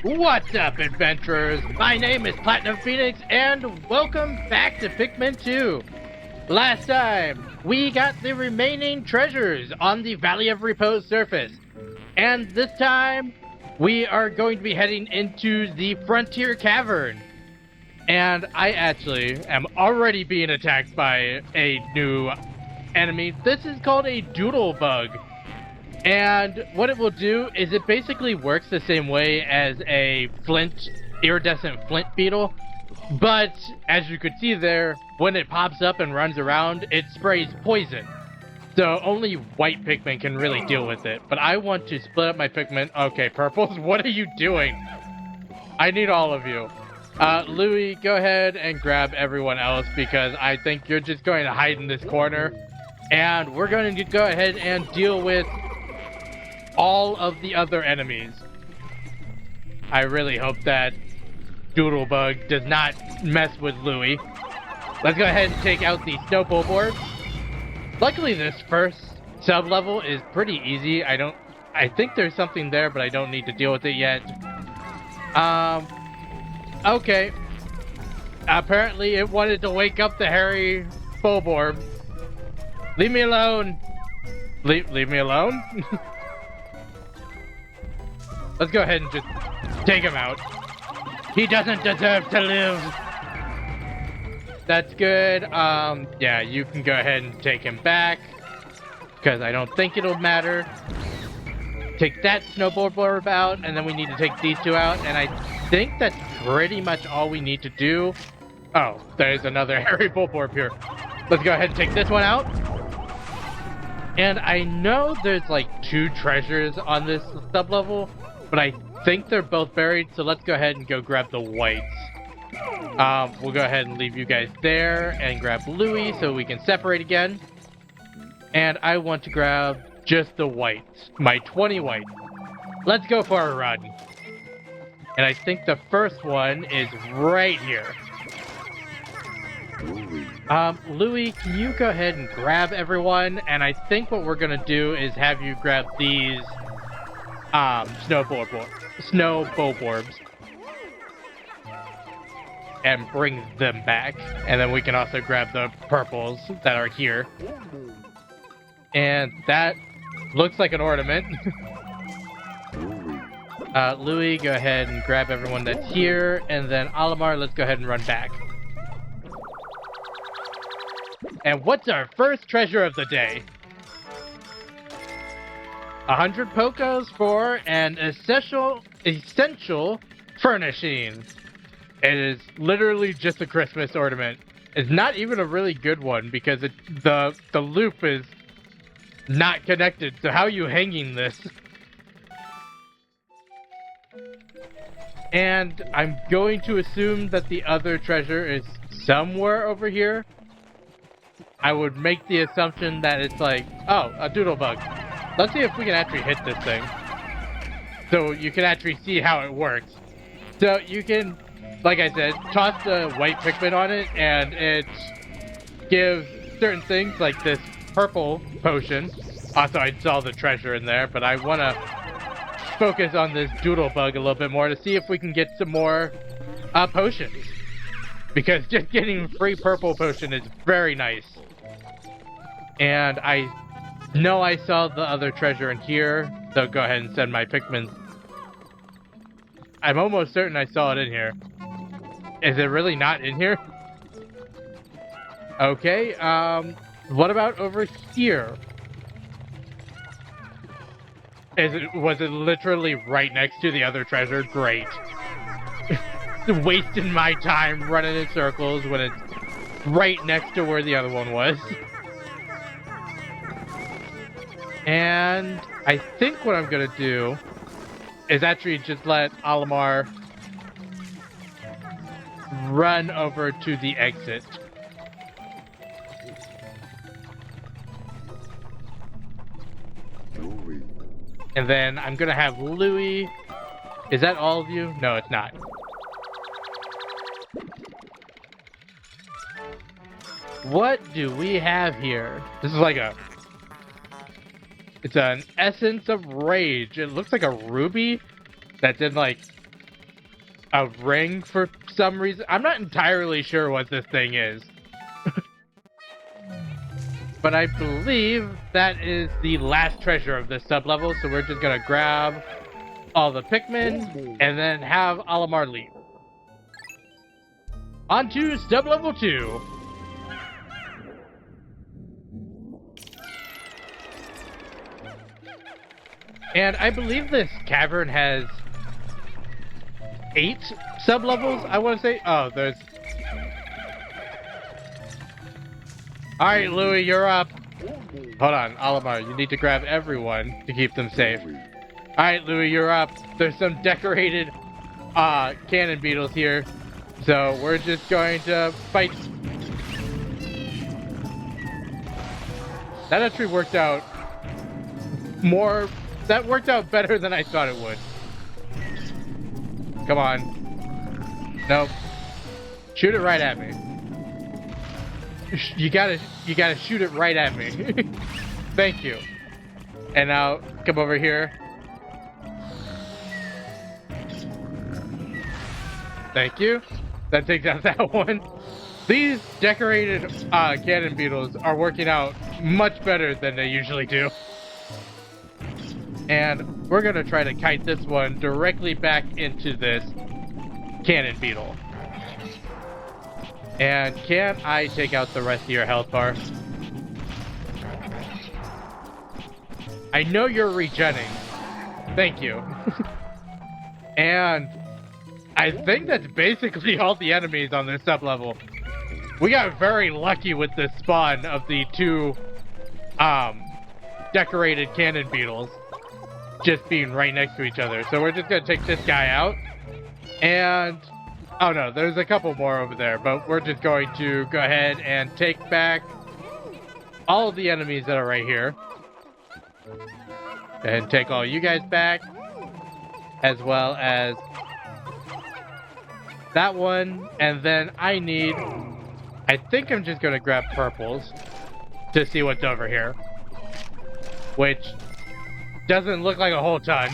What's up, adventurers? My name is Platinum Phoenix, and welcome back to Pikmin 2. Last time, we got the remaining treasures on the Valley of Repose surface. And this time, we are going to be heading into the Frontier Cavern. And I actually am already being attacked by a new enemy. This is called a doodle bug. And what it will do is it basically works the same way as a iridescent flint beetle. But as you could see there, when it pops up and runs around, it sprays poison. So only white Pikmin can really deal with it. But I want to split up my Pikmin. Okay, purples, what are you doing? I need all of you. Louis, go ahead and grab everyone else because I think you're just going to hide in this corner. And we're going to go ahead and deal with all of the other enemies. I really hope that Doodlebug does not mess with Louis. Let's go ahead and take out the Snowball board. Luckily, this first sub-level is pretty easy. I think there's something there, but I don't need to deal with it yet. Okay. Apparently, it wanted to wake up the hairy Bulborb. Leave me alone. Leave me alone? Let's go ahead and just take him out. He doesn't deserve to live. That's good. Yeah, you can go ahead and take him back. Because I don't think it'll matter. Take that snowboard out, and then we need to take these two out. And I think that's pretty much all we need to do. Oh, there's another hairy Bulborb here. Let's go ahead and take this one out. And I know there's like 2 treasures on this sub-level, but I think they're both buried, so let's go ahead and go grab the whites. We'll go ahead and leave you guys there and grab Louis so we can separate again. And I want to grab just the whites, my 20 whites. Let's go for a run. And I think the first one is right here. Louis, can you go ahead and grab everyone? And I think what we're gonna do is have you grab these snow Bulborbs and bring them back, and then we can also grab the purples that are here. And that looks like an ornament. Louis, go ahead and grab everyone that's here, and then Olimar, let's go ahead and run back. And what's our first treasure of the day? 100 Pokos for an essential furnishing. It is literally just a Christmas ornament. It's not even a really good one because the loop is not connected. So how are you hanging this? And I'm going to assume that the other treasure is somewhere over here. I would make the assumption that it's like, oh, a doodlebug. Let's see if we can actually hit this thing. So you can actually see how it works. So you can, like I said, toss the white Pikmin on it, and it gives certain things like this purple potion. Also, I saw the treasure in there, but I want to focus on this doodlebug a little bit more to see if we can get some more potions. Because just getting free purple potion is very nice. And I know I saw the other treasure in here, so go ahead and send my Pikmin. I'm almost certain I saw it in here. Is it really not in here? Okay, what about over here? Was it literally right next to the other treasure? Great. Wasting my time running in circles when it's right next to where the other one was. And I think what I'm gonna do is actually just let Olimar run over to the exit. And then I'm gonna have Louis. Is that all of you? No, it's not. What do we have here? This is like it's an essence of rage. It looks like a ruby that's in like a ring for some reason. I'm not entirely sure what this thing is. But I believe that is the last treasure of this sub-level, so we're just gonna grab all the Pikmin and then have Olimar leave. On to sub-level 2. And I believe this cavern has 8 sub-levels, I want to say. Oh, there's... Alright, Louie, you're up. Hold on, Olimar, you need to grab everyone to keep them safe. Alright, Louie, you're up. There's some decorated cannon beetles here. So we're just going to fight. That actually worked out more... That worked out better than I thought it would. Come on. Nope. Shoot it right at me. You gotta shoot it right at me. Thank you. And now, come over here. Thank you. That takes out that one. These decorated cannon beetles are working out much better than they usually do. And we're gonna try to kite this one directly back into this cannon beetle. And can I take out the rest of your health bar? I know you're regenning. Thank you. And I think that's basically all the enemies on this sub-level. We got very lucky with the spawn of the 2 decorated cannon beetles just being right next to each other. So we're just gonna take this guy out. And oh no, there's a couple more over there, but we're just going to go ahead and take back all of the enemies that are right here. And take all you guys back, as well as that one. And then I think I'm just gonna grab purples to see what's over here, which doesn't look like a whole ton.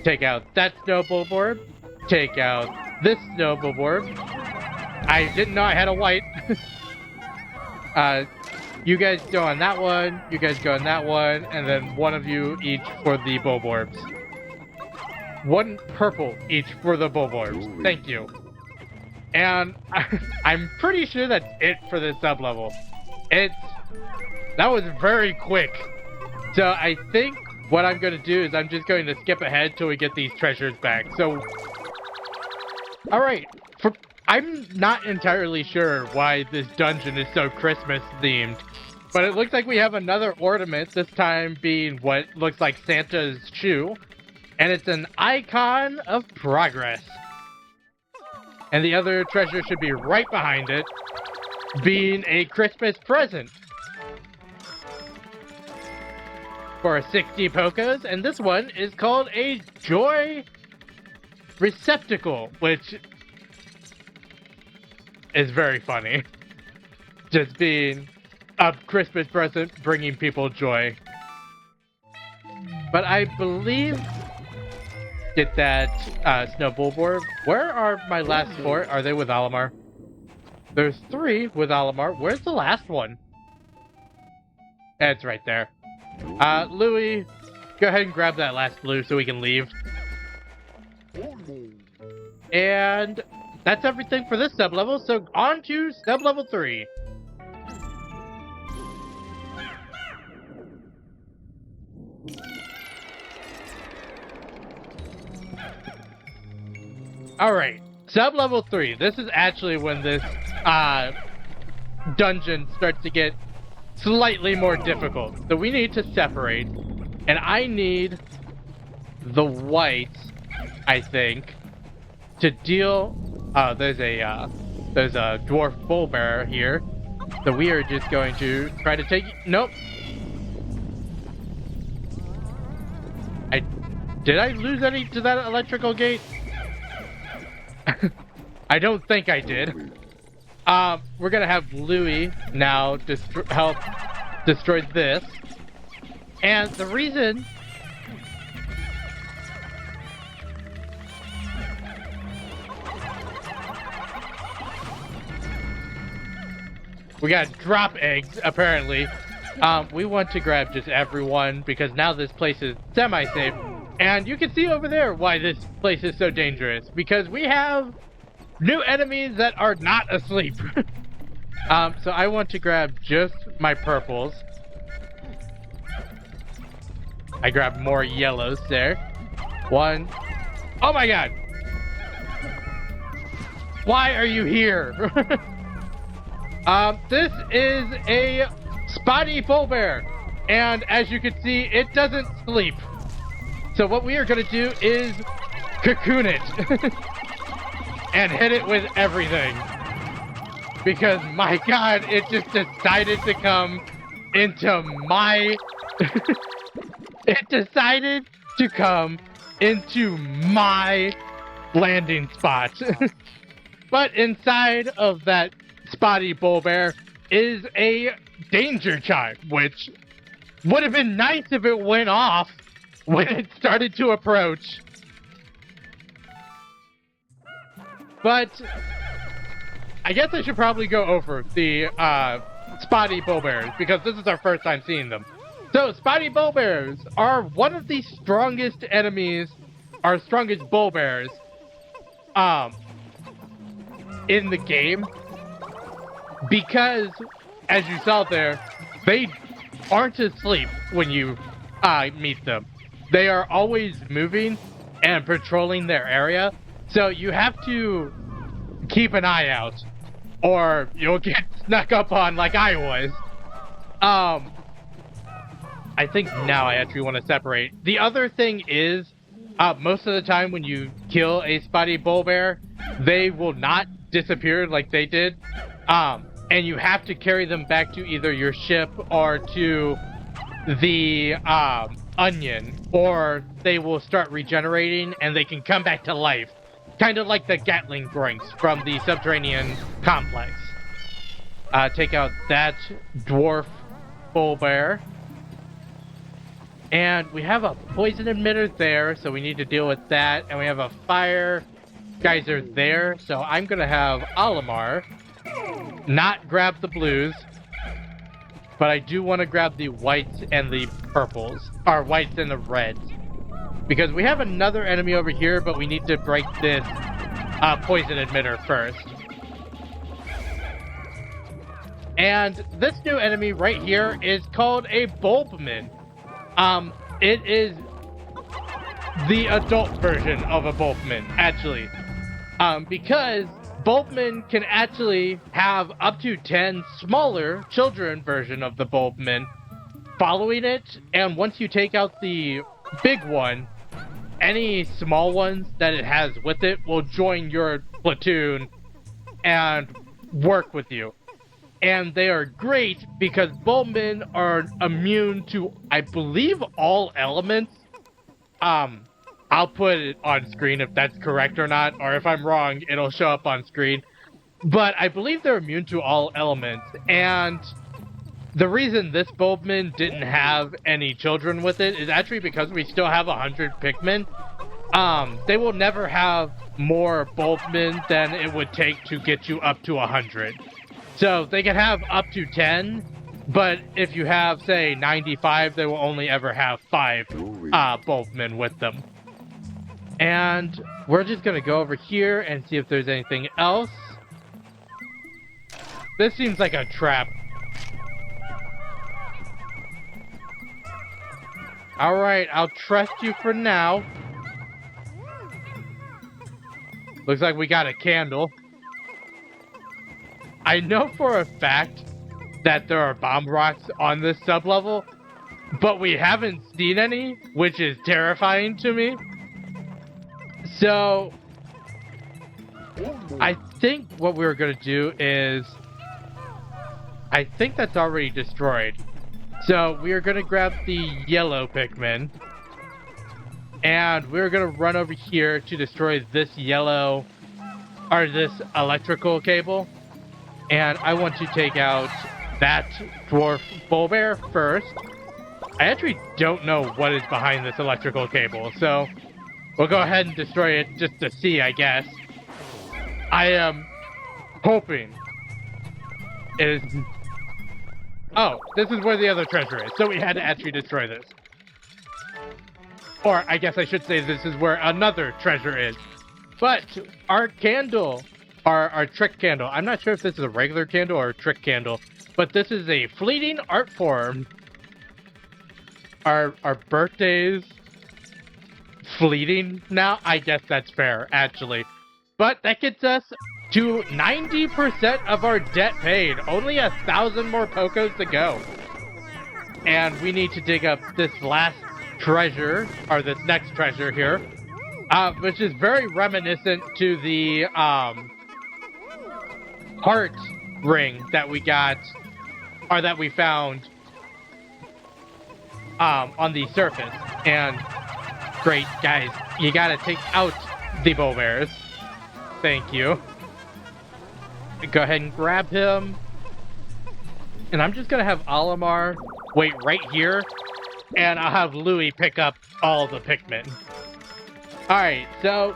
Take out that snowball board. Take out this snowball board. I didn't know I had a white. You guys go on that one. You guys go on that one. And then one of you each for the bulborbs. 1 purple each for the bulborbs. Thank you. And I'm pretty sure that's it for this sub-level. That was very quick. So I think what I'm going to do is I'm just going to skip ahead till we get these treasures back. So, alright. I'm not entirely sure why this dungeon is so Christmas themed. But it looks like we have another ornament, this time being what looks like Santa's shoe. And it's an icon of progress. And the other treasure should be right behind it, being a Christmas present. For 60 Pokas, and this one is called a Joy Receptacle, which is very funny. Just being a Christmas present, bringing people joy. But I believe... Get that snowball board. Where are my last 4? Are they with Olimar? There's 3 with Olimar. Where's the last one? It's right there. Louie, go ahead and grab that last blue so we can leave. And that's everything for this sub-level, so on to sub-level 3. Alright, sub-level 3. This is actually when this dungeon starts to get slightly more difficult. So we need to separate, and I need the whites, I think, to deal... there's a dwarf bull bearer here. So we are just going to try to take... Nope. Did I lose any to that electrical gate? I don't think I did. We're gonna have Louie now help destroy this. And the reason... We got drop eggs, apparently. We want to grab just everyone because now this place is semi-safe. And you can see over there why this place is so dangerous. Because we have new enemies that are not asleep. So I want to grab just my purples. I grabbed more yellows there. One. Oh my god! Why are you here? This is a spotty bullbear. And as you can see, it doesn't sleep. So what we are going to do is cocoon it. And hit it with everything. Because, my god, it just decided to come into my... It decided to come into my landing spot. But inside of that spotty bullbear is a danger chime, which would have been nice if it went off when it started to approach. But I guess I should probably go over the spotty bullbears because this is our first time seeing them. So, spotty bullbears are one of the strongest enemies, our strongest bullbears, in the game. Because, as you saw there, they aren't asleep when you meet them. They are always moving and patrolling their area. So, you have to keep an eye out, or you'll get snuck up on like I was. I think now I actually want to separate. The other thing is, most of the time when you kill a spotty bullbear, they will not disappear like they did. And you have to carry them back to either your ship or to the onion, or they will start regenerating and they can come back to life. Kind of like the Gatling drinks from the subterranean complex. Take out that dwarf bullbear. And we have a poison emitter there, so we need to deal with that. And we have a fire geyser there, so I'm going to have Olimar not grab the blues. But I do want to grab the whites and the purples, or whites and the reds. Because we have another enemy over here, but we need to break this poison emitter first. And this new enemy right here is called a Bulbmin. It is the adult version of a Bulbmin, actually. Because Bulbmin can actually have up to 10 smaller children version of the Bulbmin following it, and once you take out the big one, any small ones that it has with it will join your platoon and work with you. And they are great because Bulbmin are immune to, I believe, all elements. I'll put it on screen if that's correct or not, or if I'm wrong, it'll show up on screen. But I believe they're immune to all elements, and the reason this Bulbmin didn't have any children with it is actually because we still have 100 Pikmin. They will never have more Bulbmin than it would take to get you up to 100. So they can have up to 10, but if you have, say, 95, they will only ever have 5 Bulbmin with them. And we're just going to go over here and see if there's anything else. This seems like a trap. Alright, I'll trust you for now. Looks like we got a candle. I know for a fact that there are bomb rocks on this sublevel, but we haven't seen any, which is terrifying to me. So, I think what we're going to do is, I think that's already destroyed. So, we are going to grab the yellow Pikmin, and we're going to run over here to destroy this yellow, or this electrical cable. And I want to take out that dwarf bullbear first. I actually don't know what is behind this electrical cable, so we'll go ahead and destroy it just to see, I guess. I am hoping is... Oh, this is where the other treasure is, so we had to actually destroy this. Or, I guess I should say this is where another treasure is. But, our candle, our trick candle, I'm not sure if this is a regular candle or a trick candle, but this is a fleeting art form. Our birthdays fleeting now? I guess that's fair, actually. But that gets us to 90% of our debt paid. Only 1,000 more Pokos to go. And we need to dig up this last treasure, or this next treasure here, which is very reminiscent to the heart ring that we got, or that we found on the surface. And great, guys, you gotta take out the Bull Bears. Thank you. Go ahead and grab him. And I'm just gonna have Olimar wait right here, and I'll have Louie pick up all the Pikmin. Alright, so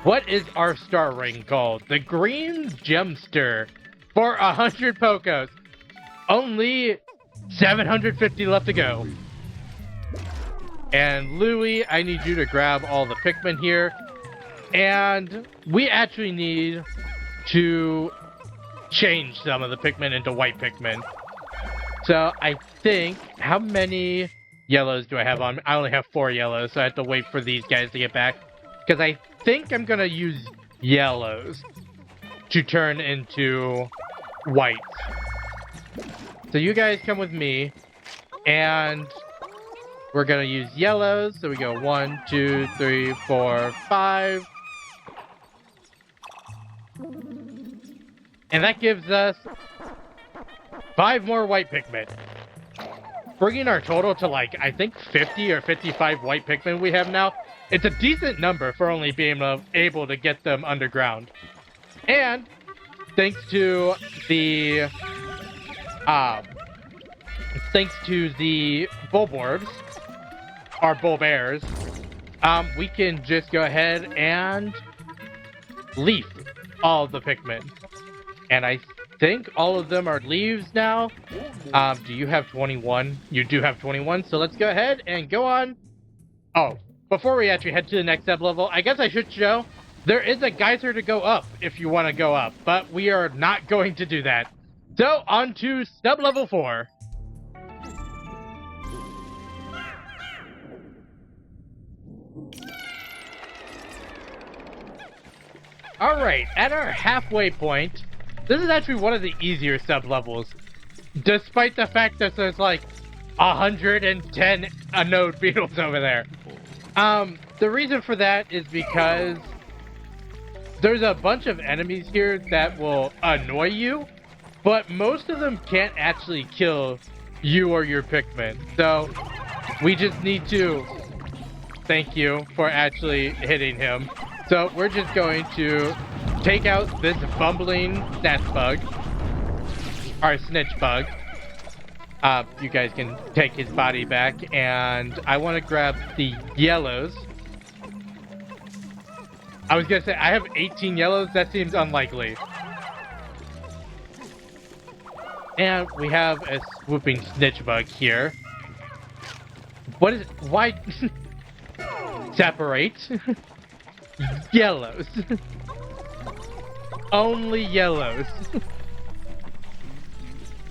what is our star ring called? The Green Gemster for 100 Pokos. Only 750 left to go. And Louie, I need you to grab all the Pikmin here. And we actually need to change some of the Pikmin into white Pikmin. So I think, how many yellows do I have on? I only have 4 yellows, so I have to wait for these guys to get back. Because I think I'm going to use yellows to turn into whites. So you guys come with me, and we're going to use yellows. So we go 1, 2, 3, 4, 5. And that gives us 5 more white Pikmin. Bringing our total to, like, I think 50 or 55 white Pikmin we have now. It's a decent number for only being able to get them underground. And thanks to the Bulborbs, our Bull Bears, we can just go ahead and leaf all the Pikmin. And I think all of them are leaves now. Do you have 21? You do have 21, so let's go ahead and go on. Oh, before we actually head to the next sub-level, I guess I should show there is a geyser to go up if you want to go up, but we are not going to do that. So, on to sub-level 4. Alright, at our halfway point, this is actually one of the easier sub-levels, despite the fact that there's like 110 Anode Beetles over there. The reason for that is because there's a bunch of enemies here that will annoy you, but most of them can't actually kill you or your Pikmin. So we just need to thank you for actually hitting him. So we're just going to take out this bumbling snatch bug, or snitch bug. You guys can take his body back, and I want to grab the yellows. I was gonna say, I have 18 yellows, that seems unlikely. And we have a swooping snitch bug here. What is it? Why? Separate. Yellows. Only yellows.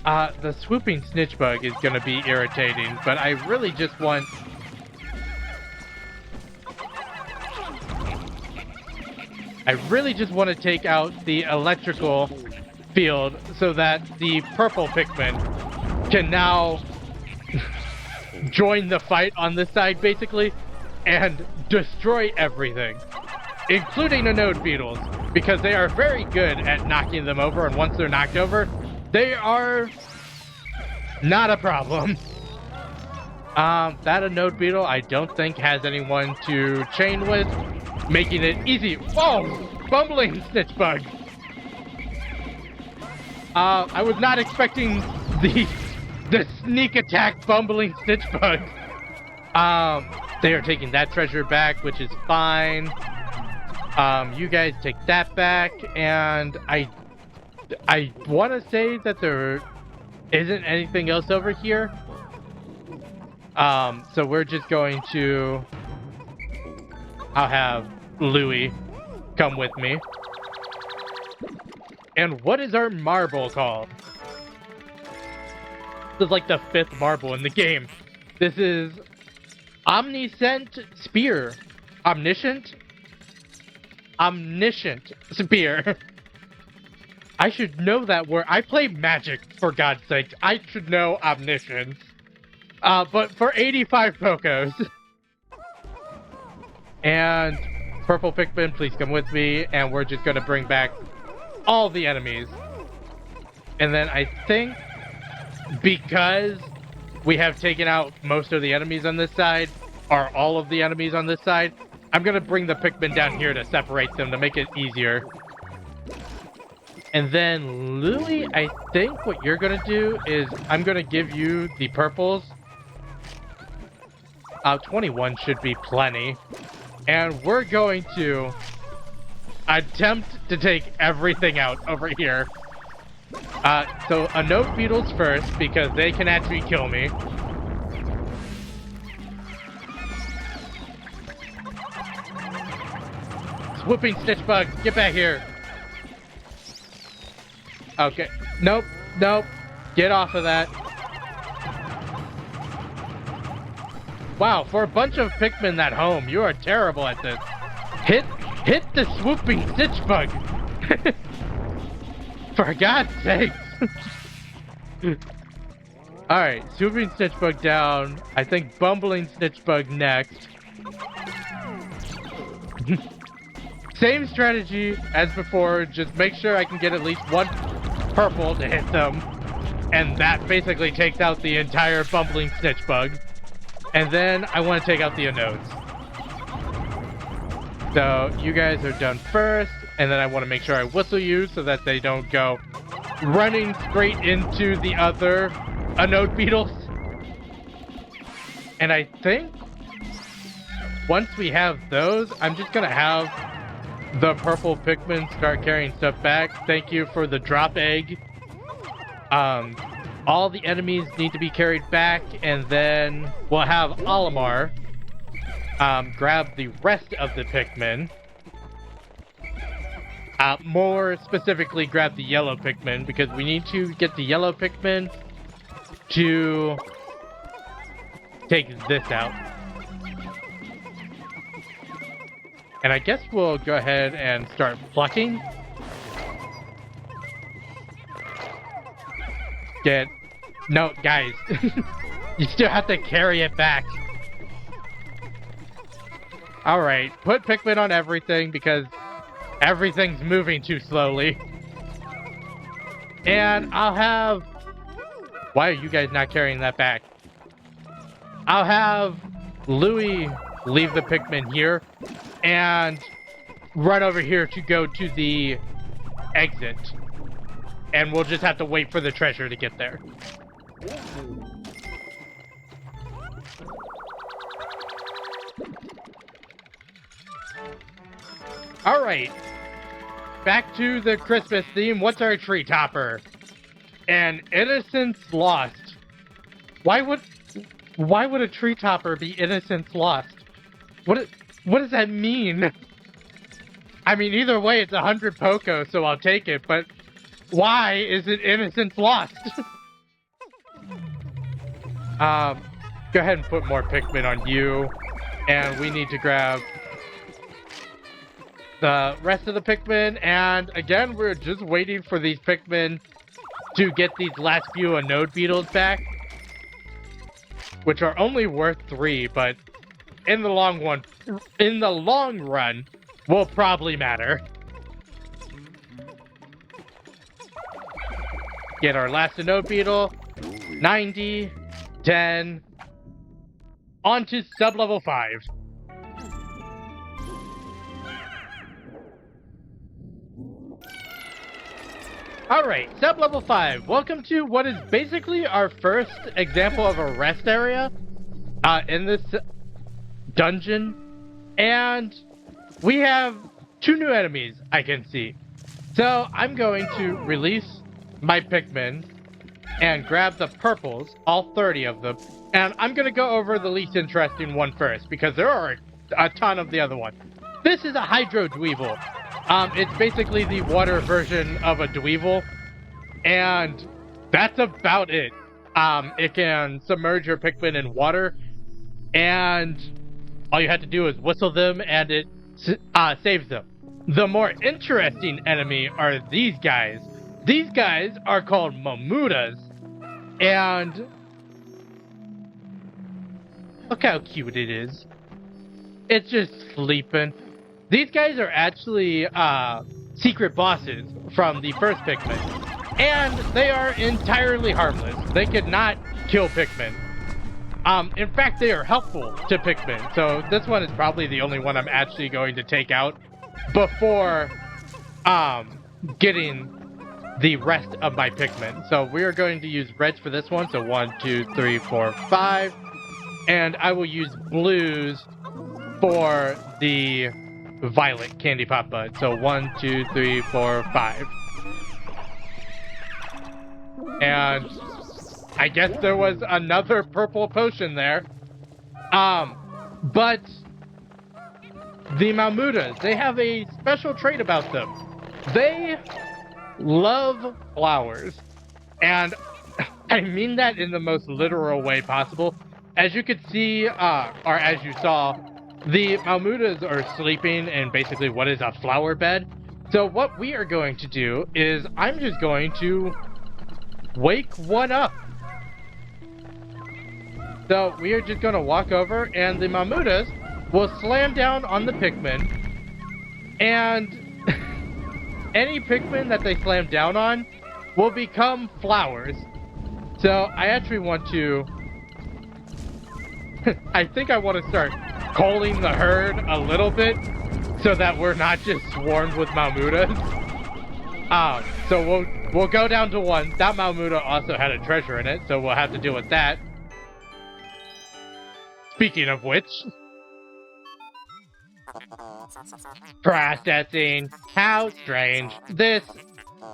The swooping snitch bug is gonna be irritating, but I really just want... to take out the electrical field so that the purple Pikmin can now join the fight on this side, basically, and destroy everything, including Anode Beetles, because they are very good at knocking them over, and once they're knocked over, they are not a problem. That Anode Beetle, I don't think has anyone to chain with, making it easy. Whoa! Bumbling snitch bug! I was not expecting the sneak attack bumbling snitch bug. They are taking that treasure back, which is fine. You guys take that back, and I I want to say that there isn't anything else over here. So we're just going to... I'll have Louie come with me. And what is our marble called? This is like the 5th marble in the game. This is Omniscient Spear. Omniscient Spear. I should know that word. I play Magic, for God's sake. I should know Omniscience. But for 85 Pokos. And Purple Pikmin, please come with me. And we're just going to bring back all the enemies. And then I think because we have taken out most of the enemies on this side, or all of the enemies on this side, I'm going to bring the Pikmin down here to separate them to make it easier. And then, Louie, I think what you're going to do is I'm going to give you the purples. 21 should be plenty. And we're going to attempt to take everything out over here. So, Anode Beetles first, because they can actually kill me. Swooping Stitch Bug, get back here. Okay. Nope. Nope. Get off of that. Wow, for a bunch of Pikmin at home, you are terrible at this. Hit the Swooping Stitch Bug. For God's sake. Alright, Swooping Stitch Bug down. I think Bumbling Stitch Bug next. Same strategy as before, just make sure I can get at least one purple to hit them. And that basically takes out the entire Bumbling Stitch Bug. And then I want to take out the Anodes. So you guys are done first, and then I want to make sure I whistle you so that they don't go running straight into the other Anode Beetles. And I think once we have those, I'm just going to have the purple Pikmin start carrying stuff back. Thank you for the drop egg. All the enemies need to be carried back, and then we'll have Olimar grab the rest of the Pikmin. More specifically, grab the yellow Pikmin, because we need to get the yellow Pikmin to take this out. And I guess we'll go ahead and start plucking. No, guys. You still have to carry it back. Alright, put Pikmin on everything because everything's moving too slowly. And I'll have... Why are you guys not carrying that back? I'll have Louie leave the Pikmin here and run over here to go to the exit. And we'll just have to wait for the treasure to get there. Alright. Back to the Christmas theme. What's our tree topper? And innocence lost. Why would a tree topper be innocence lost? What does that mean? I mean, either way, it's 100 Poco, so I'll take it, but why is it innocence lost? Go ahead and put more Pikmin on you. And we need to grab the rest of the Pikmin. And again, we're just waiting for these Pikmin to get these last few Anode Beetles back. Which are only worth 3, but in the long run, will probably matter. Get our last Anode Beetle. 90, 10. On to sub-level 5. Alright, sub-level 5. Welcome to what is basically our first example of a rest area in this dungeon. And we have 2 new enemies I can see. So I'm going to release my Pikmin and grab the purples, all 30 of them, and I'm going to go over the least interesting one first, because there are a ton of the other one. This is a Hydro Dweevil. It's basically the water version of a Dweevil, and that's about it. It can submerge your Pikmin in water, and all you have to do is whistle them, and it saves them. The more interesting enemy are these guys. These guys are called Mamutas, and look how cute it is. It's just sleeping. These guys are actually secret bosses from the first Pikmin, and they are entirely harmless. They could not kill Pikmin. In fact, they are helpful to Pikmin, so this one is probably the only one I'm actually going to take out before getting the rest of my Pikmin. So we are going to use reds for this one, so 1, 2, 3, 4, 5, and I will use blues for the violet candy pop bud. So 1, 2, 3, 4, 5. And I guess there was another purple potion there. But the Mamutas, they have a special trait about them. They love flowers. And I mean that in the most literal way possible. As you could see, or as you saw, the Mamutas are sleeping in basically what is a flower bed. So what we are going to do is I'm just going to wake one up. So we are just going to walk over, and the Mamutas will slam down on the Pikmin, and any Pikmin that they slam down on will become flowers. So I actually want to... I think I want to start culling the herd a little bit so that we're not just swarmed with Mamutas. So we'll go down to one. That Mamuta also had a treasure in it, so we'll have to deal with that. Speaking of which... Processing. How strange. This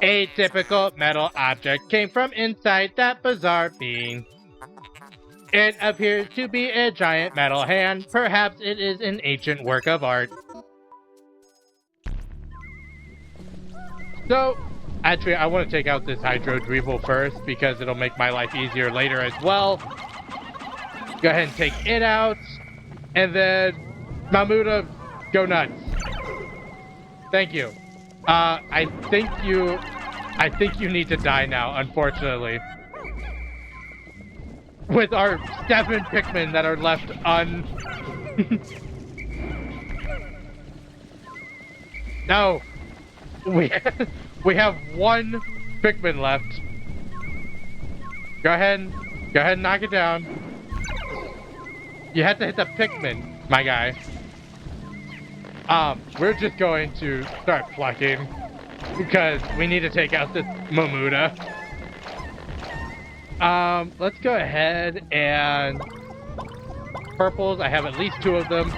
atypical metal object came from inside that bizarre being. It appears to be a giant metal hand. Perhaps it is an ancient work of art. So, actually, I want to take out this Hydro Dweevil first because it'll make my life easier later as well. Go ahead and take it out. And then, Mamuta, go nuts. Thank you. I think you need to die now, unfortunately. With our 7 Pikmin that are left No! We have 1 Pikmin left. Go ahead and knock it down. You have to hit the Pikmin, my guy. We're just going to start plucking because we need to take out this Mamuta. Let's go ahead and purples. I have at least 2 of them.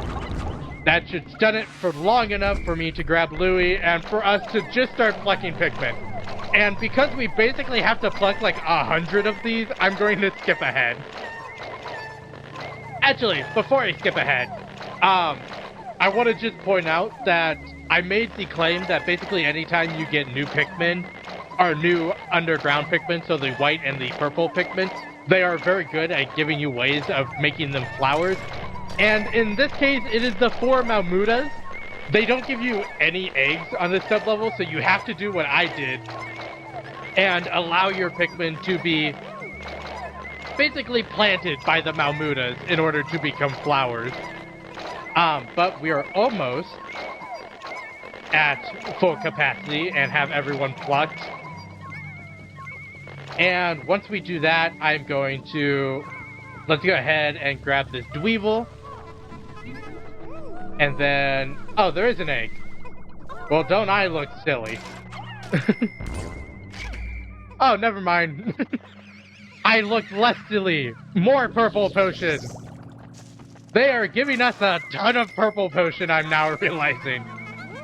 That should stun it for long enough for me to grab Louie and for us to just start plucking Pikmin. And because we basically have to pluck like 100 of these, I'm going to skip ahead. Actually, before I skip ahead, I want to just point out that I made the claim that basically anytime you get new Pikmin, or new underground Pikmin, so the white and the purple Pikmin, they are very good at giving you ways of making them flowers. And in this case, it is the 4 Mamutas. They don't give you any eggs on this sub-level, so you have to do what I did and allow your Pikmin to be basically planted by the Mamutas in order to become flowers. But we are almost at full capacity and have everyone plucked. And once we do that, I'm going to... Let's go ahead and grab this Dweevil. And then... Oh, there is an egg. Well, don't I look silly? Oh, never mind. I look less silly. More purple potion. They are giving us a ton of purple potion, I'm now realizing.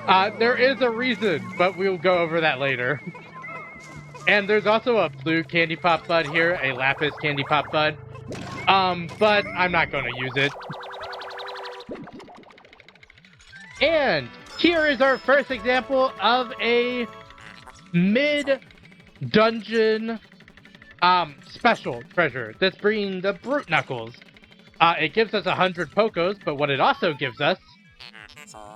There is a reason, but we'll go over that later. And there's also a blue candy pop bud here, a lapis candy pop bud. But I'm not going to use it. And here is our first example of a mid-dungeon special treasure. This being the Brute Knuckles. It gives us 100 Pokos, but what it also gives us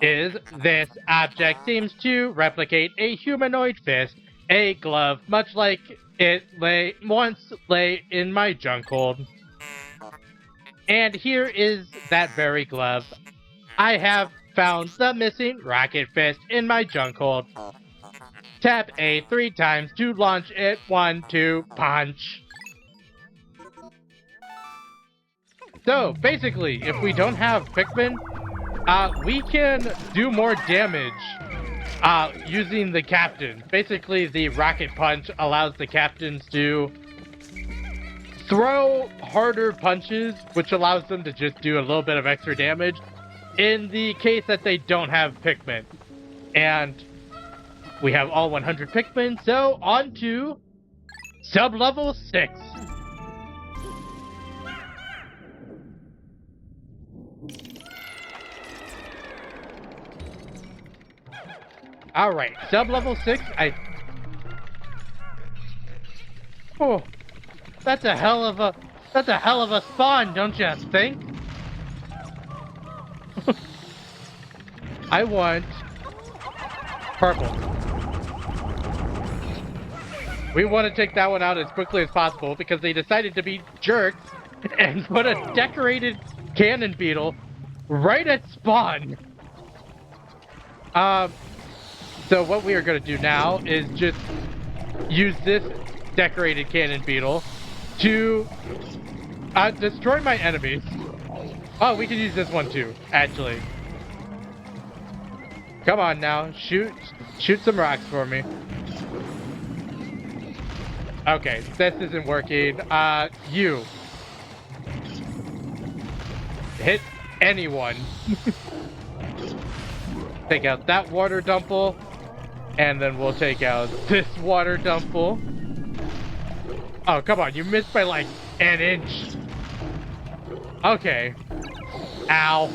is this object seems to replicate a humanoid fist, a glove, much like it once lay in my junk hold. And here is that very glove. I have found the missing rocket fist in my junk hold. Tap A 3 times to launch it. 1, 2, punch. So, basically, if we don't have Pikmin, we can do more damage using the captain. Basically, the rocket punch allows the captains to throw harder punches, which allows them to just do a little bit of extra damage in the case that they don't have Pikmin. And we have all 100 Pikmin, so on to sub-level 6. Alright, sub-level 6, Oh, that's a hell of a spawn, don't you think? I want purple. We want to take that one out as quickly as possible because they decided to be jerks and put a decorated cannon beetle right at spawn. So what we are going to do now is just use this decorated cannon beetle to destroy my enemies. Oh, we can use this one too, actually. Come on now, shoot some rocks for me. Okay, this isn't working. You. Hit anyone. Take out that water dumple. And then we'll take out this water dumple. Oh, come on, you missed by like an inch. Okay. Ow.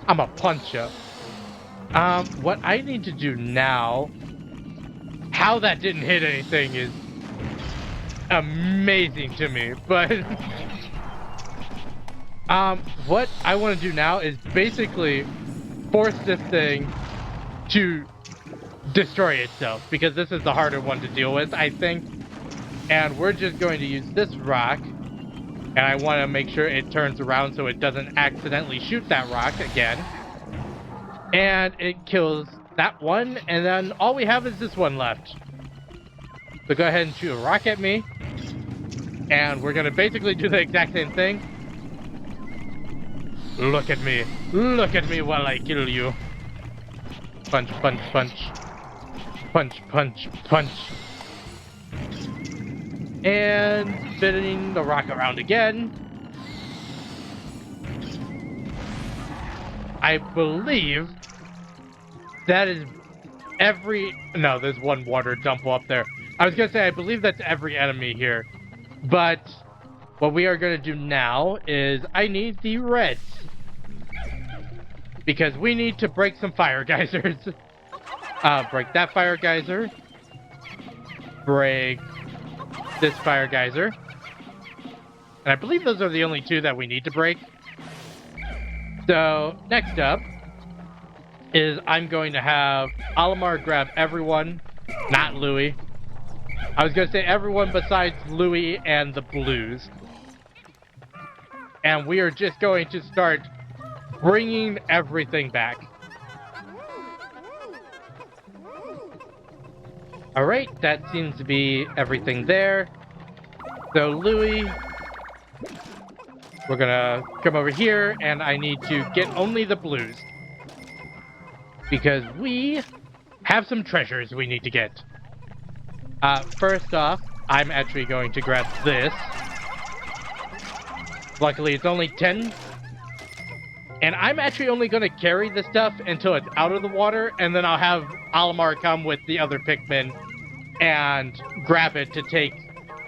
I'm a punch up. What I need to do now... How that didn't hit anything is amazing to me, but... what I want to do now is basically force this thing to destroy itself, because this is the harder one to deal with, I think. And we're just going to use this rock, and I want to make sure it turns around so it doesn't accidentally shoot that rock again. And it kills that one, and then all we have is this one left. So go ahead and shoot a rock at me, and we're going to basically do the exact same thing. Look at me while I kill you. Punch, punch, punch. Punch, punch, punch. And spinning the rock around again. I believe that is every... No, there's one water dumple up there. I was going to say, I believe that's every enemy here. But what we are going to do now is I need the reds. Because we need to break some fire geysers. Break that fire geyser. Break this fire geyser. And I believe those are the only two that we need to break. So, next up is I'm going to have Olimar grab everyone, not Louie. I was going to say everyone besides Louie and the blues. And we are just going to start bringing everything back. Alright, that seems to be everything there. So Louie, we're gonna come over here, and I need to get only the blues. Because we have some treasures we need to get. First off, I'm actually going to grab this. Luckily, it's only 10 And I'm actually only going to carry the stuff until it's out of the water, and then I'll have Olimar come with the other Pikmin and grab it to take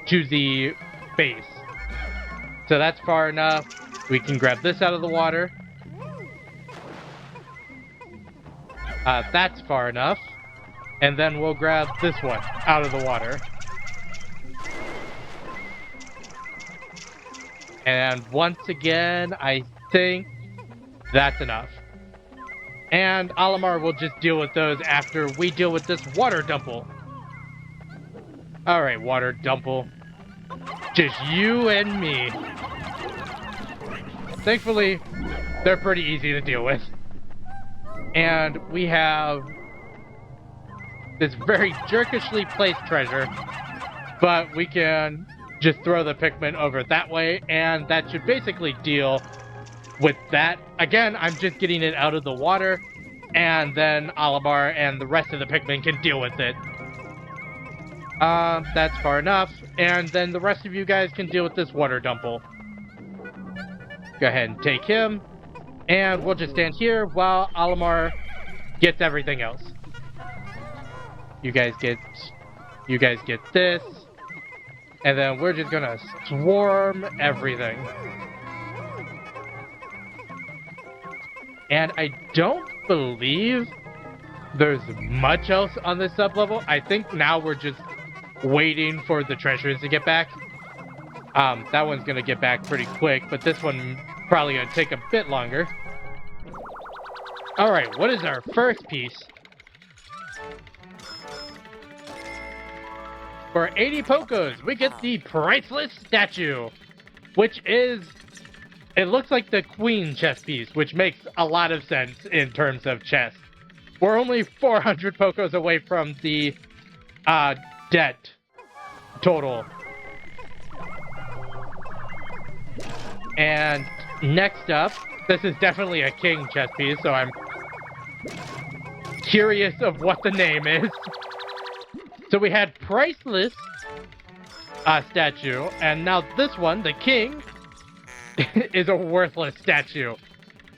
to the base. So that's far enough. We can grab this out of the water. That's far enough. And then we'll grab this one out of the water. And once again, I think that's enough. And Olimar will just deal with those after we deal with this water dumple. Alright, water dumple. Just you and me. Thankfully, they're pretty easy to deal with. And we have this very jerkishly placed treasure, but we can just throw the Pikmin over that way, and that should basically deal with that. Again, I'm just getting it out of the water, and then Olimar and the rest of the Pikmin can deal with it. That's far enough, and then the rest of you guys can deal with this water dumple. Go ahead and take him, and we'll just stand here while Olimar gets everything else. You guys get this, and then we're just gonna swarm everything. And I don't believe there's much else on this sub-level. I think now we're just waiting for the treasures to get back. That one's gonna get back pretty quick, but this one probably gonna take a bit longer. Alright, what is our first piece? For 80 Pokos, we get the priceless statue, which is, it looks like the queen chess piece, which makes a lot of sense in terms of chess. We're only 400 Pokos away from the debt total. And next up, this is definitely a king chess piece, so I'm curious of what the name is. So we had priceless statue, and now this one, the king, is a worthless statue.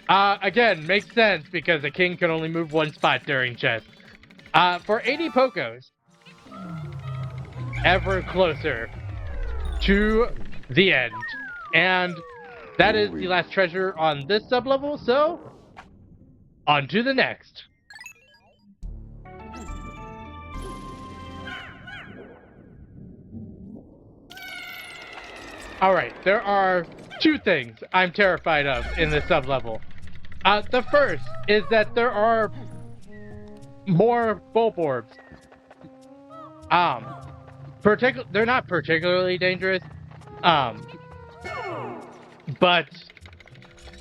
Again, makes sense because a king can only move one spot during chess. For 80 Pokos, ever closer to the end. And that is the last treasure on this sub-level, so on to the next. Alright, there are two things I'm terrified of in this sub-level. The first is that there are more Bulborbs. They're not particularly dangerous, but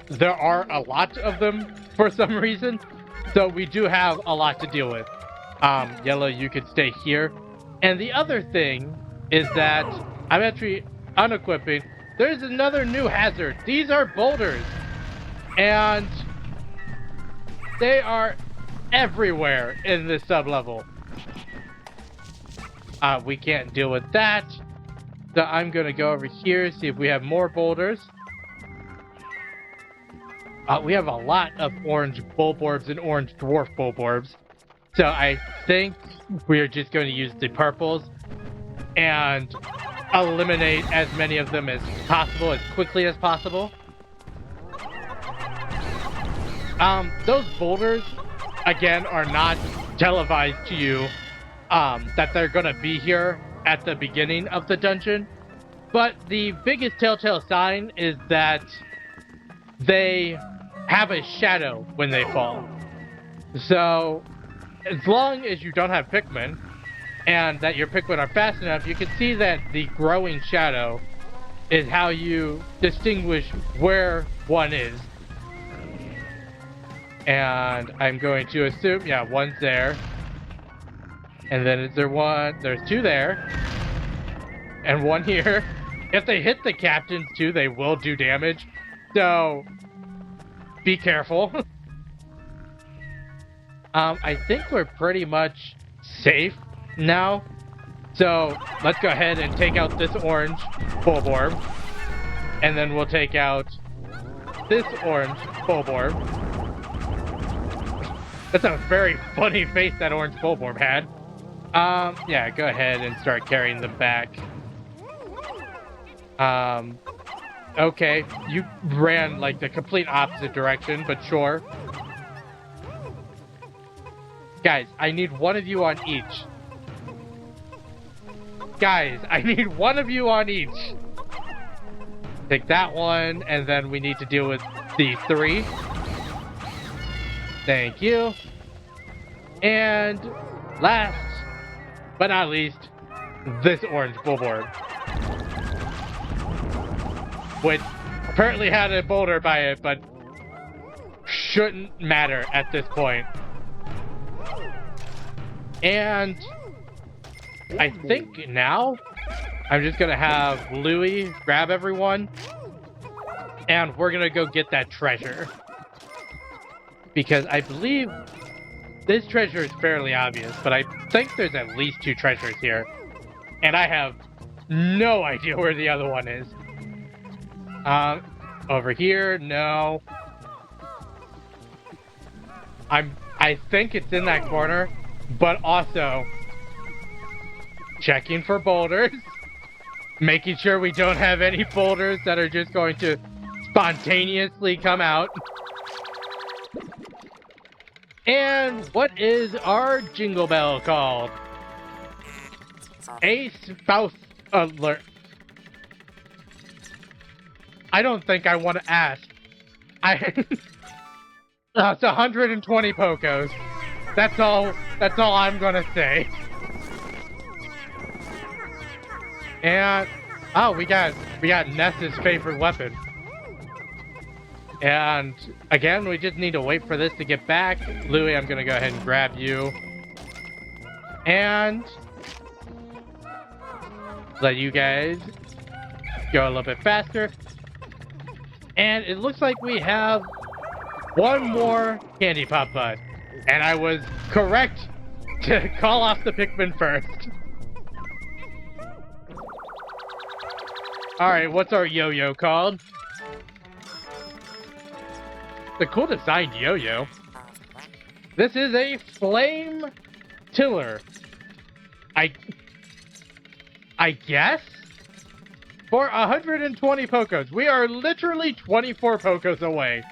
there are a lot of them for some reason, so we do have a lot to deal with. Yellow, you could stay here. And the other thing is that I'm actually unequipping. There's another new hazard. These are boulders, and they are everywhere in this sub-level. We can't deal with that, so I'm gonna go over here, see if we have more boulders. We have a lot of orange Bulborbs and orange dwarf Bulborbs, so I think we're just going to use the purples and eliminate as many of them as possible, as quickly as possible. Those boulders, again, are not televised to you that they're gonna be here at the beginning of the dungeon, but the biggest telltale sign is that they have a shadow when they fall. So, as long as you don't have Pikmin, and that your Pikmin are fast enough, you can see that the growing shadow is how you distinguish where one is. And I'm going to assume, yeah, one's there. And then is there one? There's two there. And one here. If they hit the captains too, they will do damage. So, be careful. I think we're pretty much safe now. So, let's go ahead and take out this orange Bulborb. And then we'll take out this orange bulborb. That's a very funny face that orange bulborb had. Yeah, go ahead and start carrying them back. Okay, you ran like the complete opposite direction, but sure. Guys, I need one of you on each. Guys, I need one of you on each. Take that one, and then we need to deal with these three. Thank you. And last but not least, this orange bulborb, which apparently had a boulder by it, but shouldn't matter at this point. And I think now I'm just gonna have Louie grab everyone, and we're gonna go get that treasure. Because I believe this treasure is fairly obvious, but I think there's at least 2 treasures here. And I have no idea where the other one is. Over here, no. I think it's in that corner, but also checking for boulders, making sure we don't have any boulders that are just going to spontaneously come out. And what is our jingle bell called? A spouse alert. I don't think I want to ask. It's 120 Pokos. That's all I'm gonna say. And oh, we got Ness's favorite weapon. And again, we just need to wait for this to get back. Louie, I'm gonna go ahead and grab you. And let you guys go a little bit faster. And it looks like we have one more Candy Pop Bud. And I was correct to call off the Pikmin first. Alright, what's our yo-yo called? The cool designed yo-yo. This is a flame tiller. I guess? For 120 Pokos. We are literally 24 Pokos away.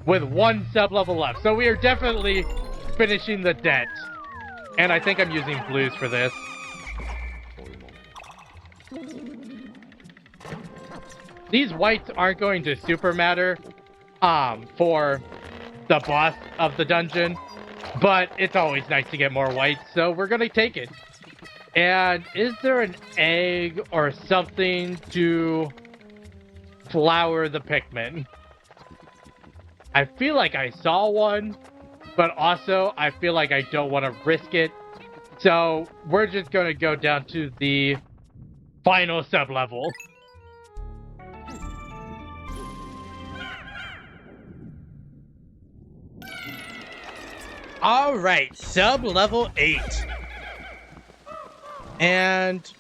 With 1 sub-level left. So we are definitely finishing the debt. And I think I'm using blues for this. These whites aren't going to super matter for the boss of the dungeon, but it's always nice to get more whites, so we're gonna take it. And is there an egg or something to flower the Pikmin? I feel like I saw one, but also I feel like I don't want to risk it. So we're just gonna go down to the final sub-level. Alright, sub-level 8. And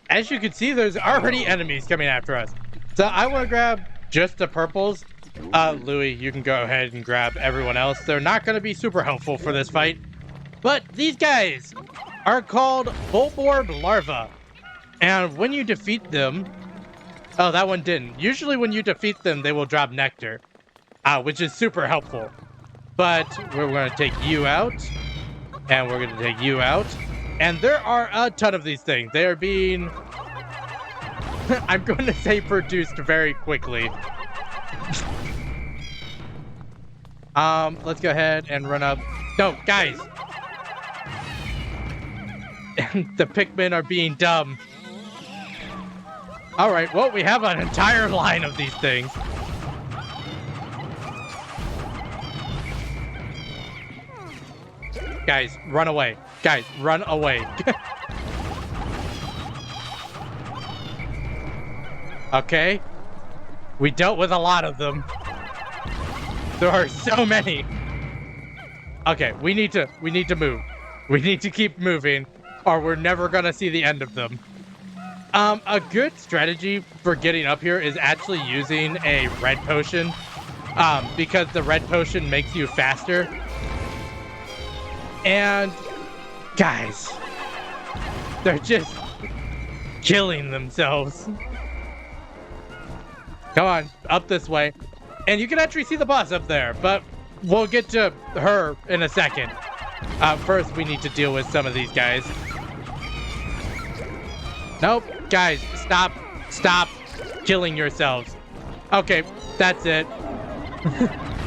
as you can see, there's already enemies coming after us. So I want to grab just the purples. Louie, you can go ahead and grab everyone else. They're not going to be super helpful for this fight. But these guys are called bulborb larvae. And when you defeat them... Oh, that one didn't. Usually when you defeat them, they will drop nectar. Which is super helpful. But we're going to take you out. And we're going to take you out. And there are a ton of these things. They are being... I'm going to say produced very quickly. Let's go ahead and run up. No, guys! The Pikmin are being dumb. Alright, well, we have an entire line of these things. Guys, run away. Guys, run away. Okay. We dealt with a lot of them. There are so many. Okay, we need to move. We need to keep moving, or we're never gonna see the end of them. A good strategy for getting up here is actually using a red potion, because the red potion makes you faster. And guys, they're just killing themselves. Come on, up this way. And you can actually see the boss up there, but we'll get to her in a second. First, we need to deal with some of these guys. Nope, guys, stop killing yourselves. Okay, that's it.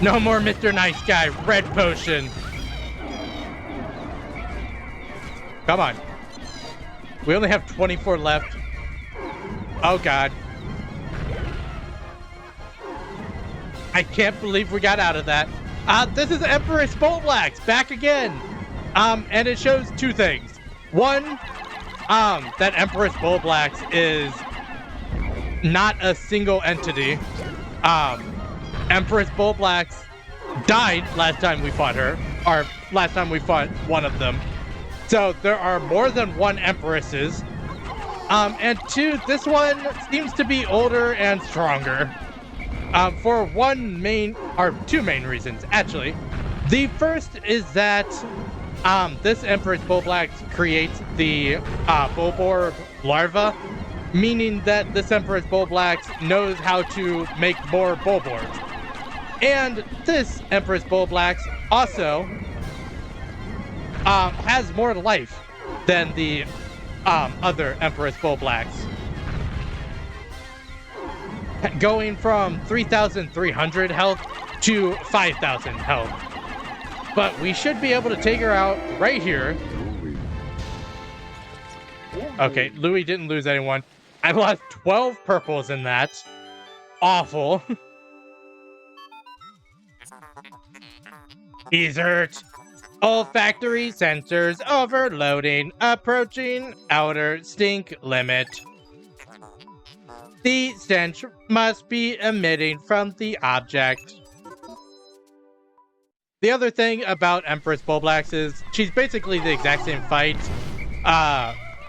No more Mr. Nice Guy, red potion. Come on. We only have 24 left. Oh god. I can't believe we got out of that. This is Empress Boltlax back again. And it shows two things. One, that Empress Boltlax is not a single entity. Empress Boltlax died last time we fought her, or last time we fought one of them. So there are more than one Empresses. And two, this one seems to be older and stronger. For two main reasons, actually. The first is that this Empress Boltlax creates the Bulborb larva, meaning that this Empress Boltlax knows how to make more Bulborbs. And this Empress Boltlax also has more life than the other Empress Boltlax. Going from 3,300 health to 5,000 health. But we should be able to take her out right here. Okay, Louis didn't lose anyone. I lost 12 purples in that. Awful. He's hurt. Olfactory sensors overloading. Approaching outer stink limit. The stench must be emitting from the object. The other thing about Empress Boltlax is she's basically the exact same fight,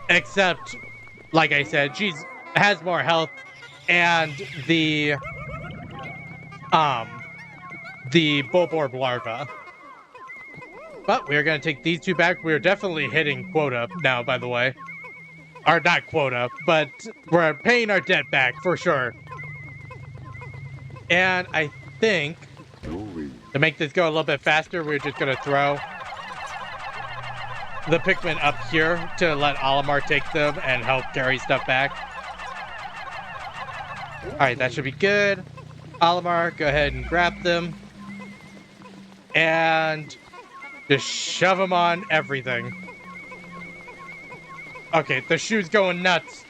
except, like I said, she has more health, and the Bulborb larva. But we're gonna take these two back. We're definitely hitting quota now, by the way. Or not quota, but we're paying our debt back for sure. And I think to make this go a little bit faster, we're just gonna throw the Pikmin up here to let Olimar take them and help carry stuff back. Alright, that should be good. Olimar, go ahead and grab them. And just shove them on everything. Okay, the shoe's going nuts.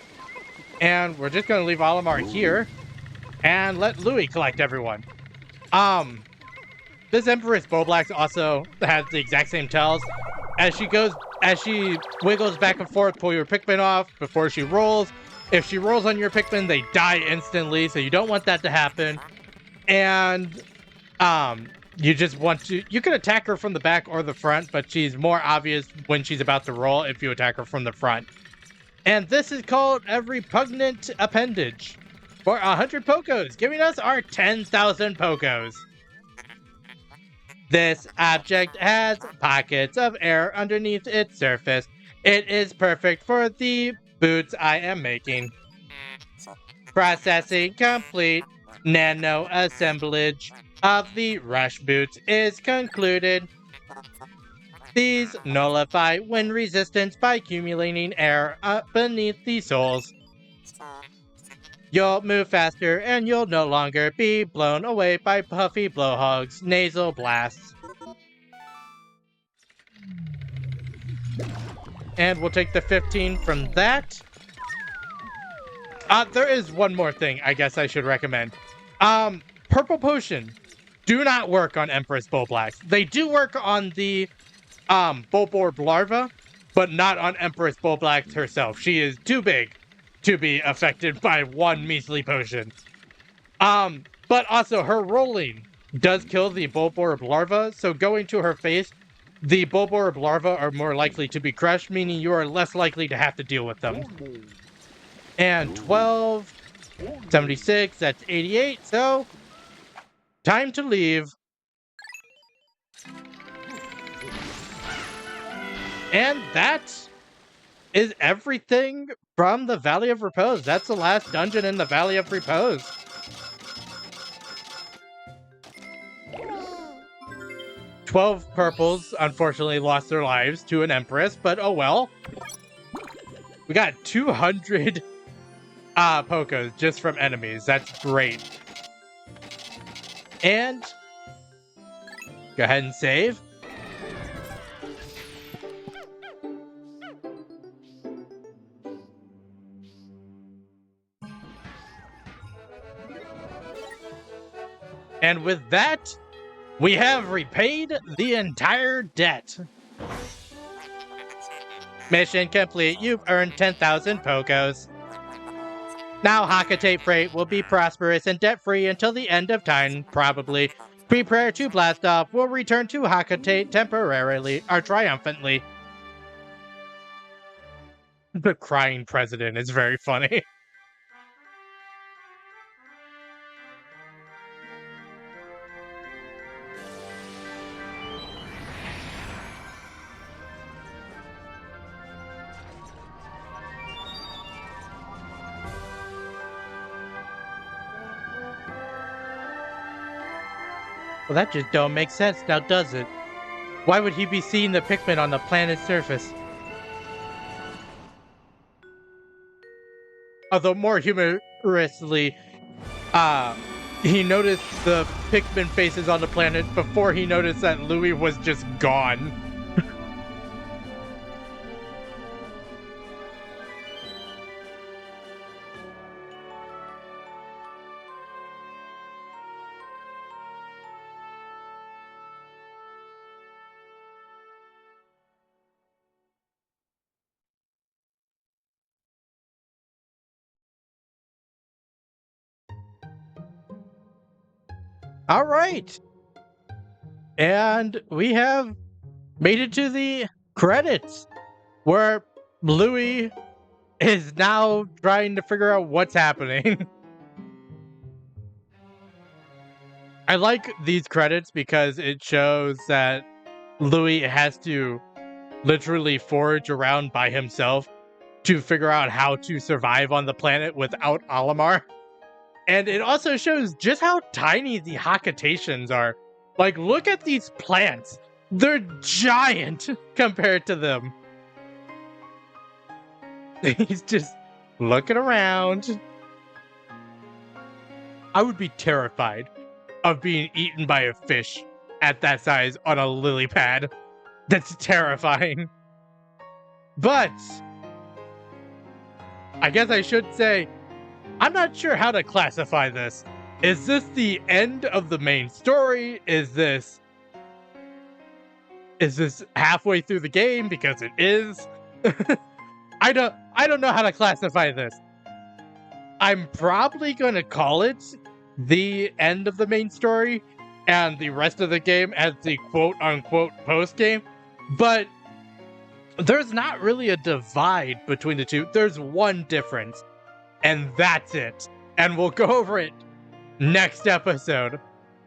And we're just gonna leave Olimar here and let Louis collect everyone. This Empress Boltlax also has the exact same tells. As she wiggles back and forth, pull your Pikmin off before she rolls. If she rolls on your Pikmin, they die instantly, so you don't want that to happen. And you just want to, you can attack her from the back or the front, but she's more obvious when she's about to roll if you attack her from the front. And this is called a repugnant appendage for 100 Pokos, giving us our 10,000 Pokos. This object has pockets of air underneath its surface. It is perfect for the boots I am making. Processing complete. Nano assemblage of the rush boots is concluded. These nullify wind resistance by accumulating air beneath the soles. You'll move faster and you'll no longer be blown away by puffy blowhogs' nasal blasts. And we'll take the 15 from that. There is one more thing I guess I should recommend. Purple Potion do not work on Empress Boltlax. They do work on the Bulborb larva, but not on Empress Boltlax herself. She is too big to be affected by one measly potion. But also her rolling does kill the Bulborb larva, so going to her face, the Bulborb larva are more likely to be crushed, meaning you are less likely to have to deal with them. And 12, 76, that's 88. So, time to leave. And that is everything from the Valley of Repose. That's the last dungeon in the Valley of Repose. "12 purples unfortunately lost their lives to an Empress, but oh well. We got 200 Pokos just from enemies. That's great. And go ahead and save. And with that, we have repaid the entire debt. Mission complete. You've earned 10,000 Pokos. Now Hakatate Freight will be prosperous and debt-free until the end of time, probably. Prepare to blast off. We'll return to Hakatate temporarily, or triumphantly. The crying president is very funny. Well, that just don't make sense now, does it? Why would he be seeing the Pikmin on the planet's surface? Although more humorously, he noticed the Pikmin faces on the planet before he noticed that Louis was just gone. All right. And we have made it to the credits, where Louis is now trying to figure out what's happening. I like these credits because it shows that Louis has to literally forage around by himself to figure out how to survive on the planet without Olimar. And it also shows just how tiny the Hakatations are. Like, look at these plants. They're giant compared to them. He's just looking around. I would be terrified of being eaten by a fish at that size on a lily pad. That's terrifying. But I guess I should say, I'm not sure how to classify this. Is this the end of the main story? Is this halfway through the game? Because it is. I don't know how to classify this. I'm probably gonna call it the end of the main story and the rest of the game as the quote-unquote post-game. But there's not really a divide between the two. There's one difference, and that's it. And we'll go over it next episode.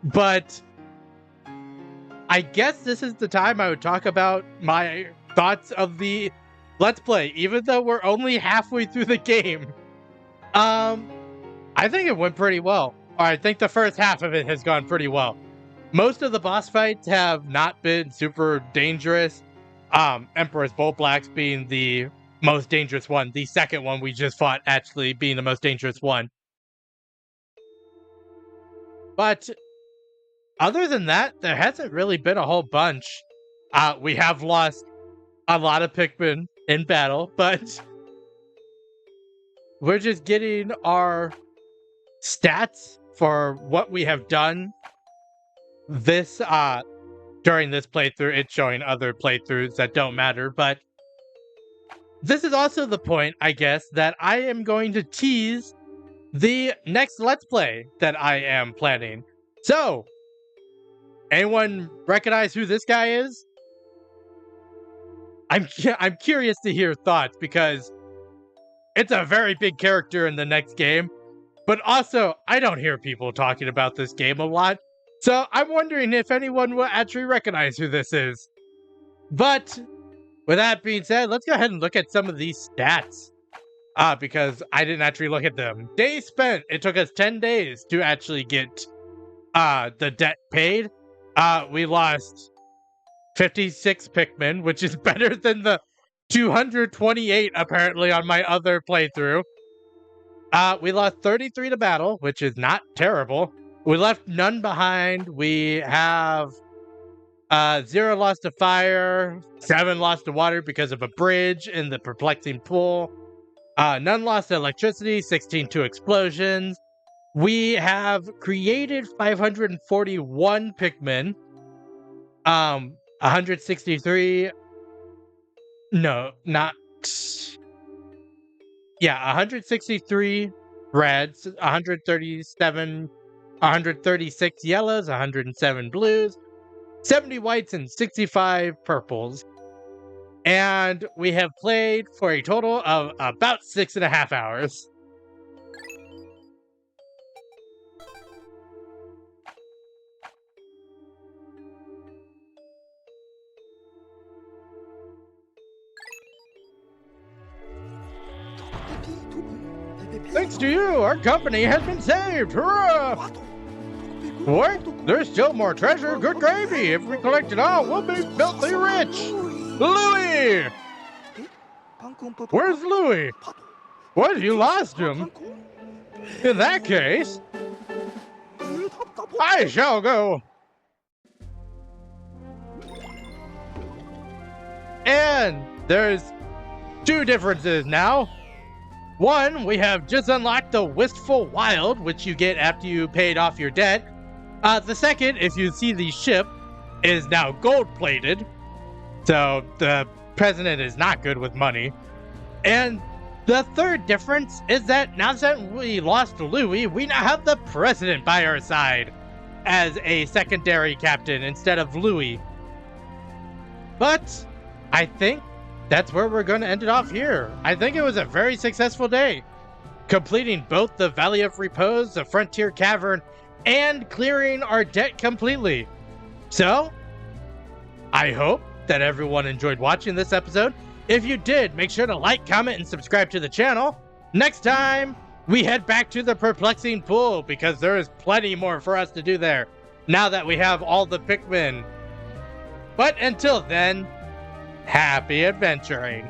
But I guess this is the time I would talk about my thoughts of the Let's Play, even though we're only halfway through the game. I think it went pretty well. Or I think the first half of it has gone pretty well. Most of the boss fights have not been super dangerous. Emperor's Bolt Blacks being the most dangerous one. The second one we just fought actually being the most dangerous one. But other than that, there hasn't really been a whole bunch. We have lost a lot of Pikmin in battle, but we're just getting our stats for what we have done this during this playthrough. It's showing other playthroughs that don't matter, but this is also the point, I guess, that I am going to tease the next Let's Play that I am planning. So, anyone recognize who this guy is? I'm curious to hear thoughts, because it's a very big character in the next game. But also, I don't hear people talking about this game a lot. So I'm wondering if anyone will actually recognize who this is. But with that being said, let's go ahead and look at some of these stats. Because I didn't actually look at them. Days spent. It took us 10 days to actually get the debt paid. We lost 56 Pikmin, which is better than the 228 apparently on my other playthrough. We lost 33 to battle, which is not terrible. We left none behind. We have 0 lost to fire, 7 lost to water because of a bridge in the perplexing pool. None lost to electricity, 16 to explosions. We have created 541 Pikmin. 163. No, not. Yeah, 163 reds, 136 yellows, 107 blues, 70 whites, and 65 purples. And we have played for a total of about 6.5 hours. Thanks to you, our company has been saved! Hurrah! What? There's still more treasure? Good gravy! If we collect it all, we'll be filthy rich! Louis! Where's Louis? What? You lost him? In that case, I shall go. And there's 2 differences now. One, we have just unlocked the Wistful Wild, which you get after you paid off your debt. The second, if you see the ship, is now gold-plated. So the president is not good with money. And the third difference is that now that we lost Louis, we now have the president by our side as a secondary captain instead of Louis. But I think that's where we're going to end it off here. I think it was a very successful day, completing both the Valley of Repose, the Frontier Cavern, and clearing our debt completely. So, I hope that everyone enjoyed watching this episode. If you did, make sure to like, comment, and subscribe to the channel. Next time, we head back to the perplexing pool because there is plenty more for us to do there now that we have all the Pikmin. But until then, happy adventuring.